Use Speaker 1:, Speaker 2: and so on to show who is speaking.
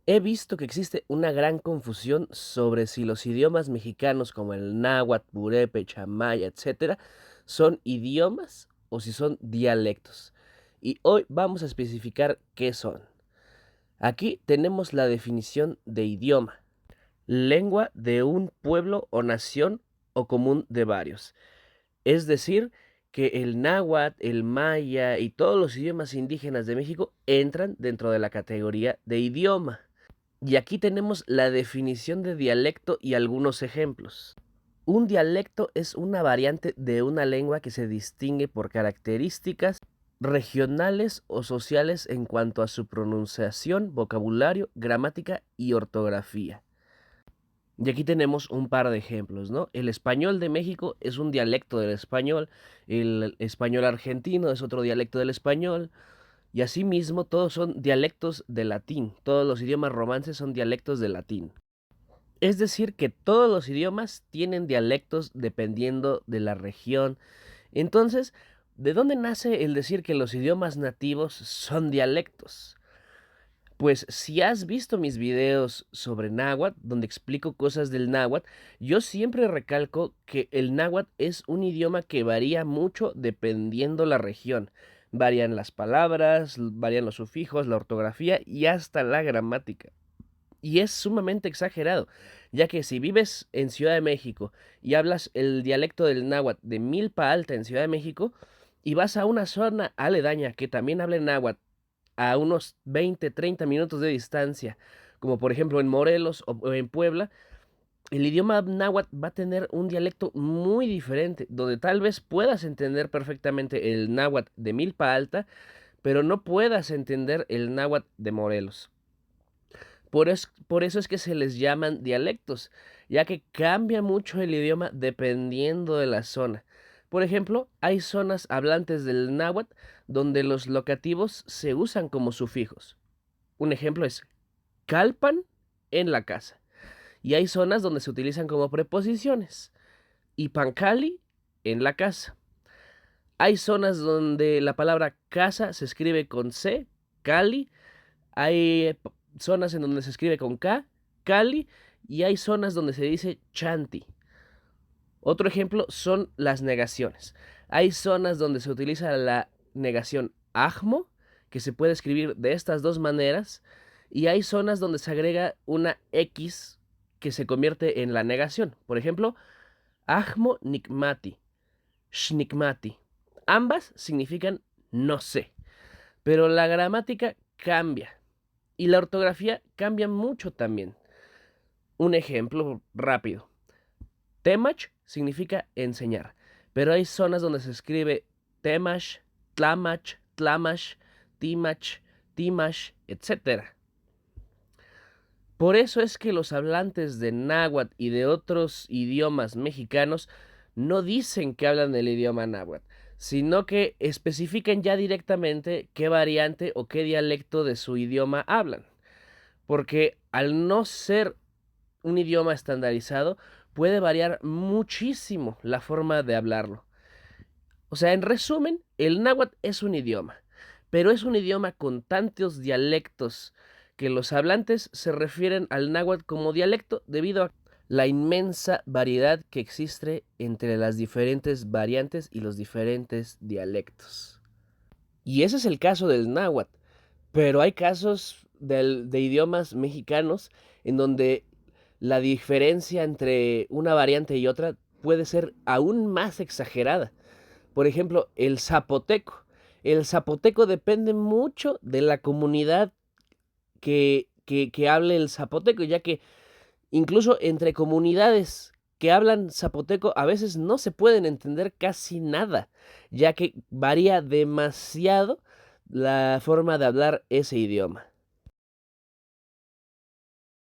Speaker 1: He visto que existe una gran confusión sobre si los idiomas mexicanos como el náhuatl, purépecha, maya, etcétera, son idiomas o si son dialectos. Y hoy vamos a especificar qué son. Aquí tenemos la definición de idioma: lengua de un pueblo o nación o común de varios. Es decir, que el náhuatl, el maya y todos los idiomas indígenas de México entran dentro de la categoría de idioma. Y aquí tenemos la definición de dialecto y algunos ejemplos. Un dialecto es una variante de una lengua que se distingue por características regionales o sociales en cuanto a su pronunciación, vocabulario, gramática y ortografía. Y aquí tenemos un par de ejemplos, ¿no? El español de México es un dialecto del español, el español argentino es otro dialecto del español, y asimismo todos son dialectos del latín, todos los idiomas romances son dialectos del latín. Es decir, que todos los idiomas tienen dialectos dependiendo de la región. Entonces, ¿de dónde nace el decir que los idiomas nativos son dialectos? Pues si has visto mis videos sobre náhuatl, donde explico cosas del náhuatl, yo siempre recalco que el náhuatl es un idioma que varía mucho dependiendo la región. Varían las palabras, varían los sufijos, la ortografía y hasta la gramática. Y es sumamente exagerado, ya que si vives en Ciudad de México y hablas el dialecto del náhuatl de Milpa Alta en Ciudad de México y vas a una zona aledaña que también habla náhuatl a unos 20, 30 minutos de distancia, como por ejemplo en Morelos o en Puebla, el idioma náhuatl va a tener un dialecto muy diferente, donde tal vez puedas entender perfectamente el náhuatl de Milpa Alta, pero no puedas entender el náhuatl de Morelos. Por eso es que se les llaman dialectos, ya que cambia mucho el idioma dependiendo de la zona. Por ejemplo, hay zonas hablantes del náhuatl donde los locativos se usan como sufijos. Un ejemplo es calpan en la casa. Y hay zonas donde se utilizan como preposiciones. Y pancali en la casa. Hay zonas donde la palabra casa se escribe con C, cali. Hay zonas en donde se escribe con K, cali. Y hay zonas donde se dice chanti. Otro ejemplo son las negaciones. Hay zonas donde se utiliza la negación ajmo, que se puede escribir de estas dos maneras, y hay zonas donde se agrega una X que se convierte en la negación. Por ejemplo, ajmo nikmati, shnikmati. Ambas significan no sé, pero la gramática cambia y la ortografía cambia mucho también. Un ejemplo rápido. Temach significa enseñar, pero hay zonas donde se escribe temach, tlamach, tlamash, timach, timash, etcétera. Por eso es que los hablantes de náhuatl y de otros idiomas mexicanos no dicen que hablan el idioma náhuatl, sino que especifican ya directamente qué variante o qué dialecto de su idioma hablan. Porque al no ser un idioma estandarizado, puede variar muchísimo la forma de hablarlo. O sea, en resumen, el náhuatl es un idioma, pero es un idioma con tantos dialectos que los hablantes se refieren al náhuatl como dialecto debido a la inmensa variedad que existe entre las diferentes variantes y los diferentes dialectos. Y ese es el caso del náhuatl, pero hay casos de idiomas mexicanos en donde la diferencia entre una variante y otra puede ser aún más exagerada. Por ejemplo, el zapoteco. El zapoteco depende mucho de la comunidad que hable el zapoteco, ya que incluso entre comunidades que hablan zapoteco a veces no se pueden entender casi nada, ya que varía demasiado la forma de hablar ese idioma.